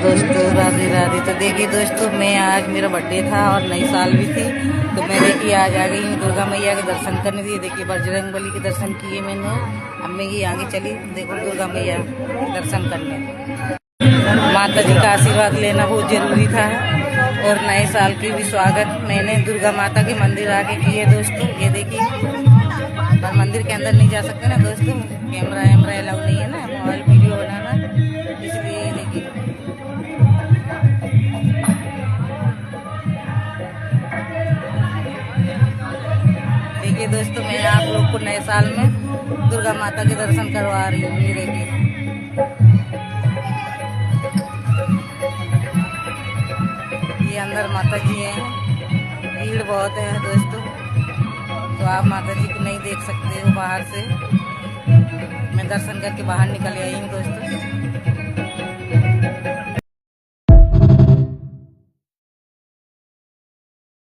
दोस्तों राधे राधे। तो देखिए दोस्तों, मैं आज मेरा बर्थडे था और नई साल भी थी, तो मैं देखिए आज आ गई हूँ दुर्गा मैया के दर्शन करने के लिए। देखिए बजरंग बली के दर्शन किए मैंने। अब मैं ये आगे चली, देखो दुर्गा मैया के दर्शन करने। माता जी का आशीर्वाद लेना बहुत जरूरी था और नए साल की भी स्वागत मैंने दुर्गा माता के मंदिर आके किए दोस्तों। ये देखिए, पर मंदिर के अंदर नहीं जा सकते ना दोस्तों, कैमरा अलाउ नहीं है ना, मोबाइल वीडियो बनाना, इसलिए देखिए दोस्तों, मैं आप लोग को नए साल में दुर्गा माता के दर्शन करवा रही हूँ। ये देखिए, ये अंदर माता जी हैं, भीड़ बहुत है दोस्तों, तो आप माता जी को नहीं देख सकते हो बाहर से। मैं दर्शन करके बाहर निकल आई हूँ दोस्तों।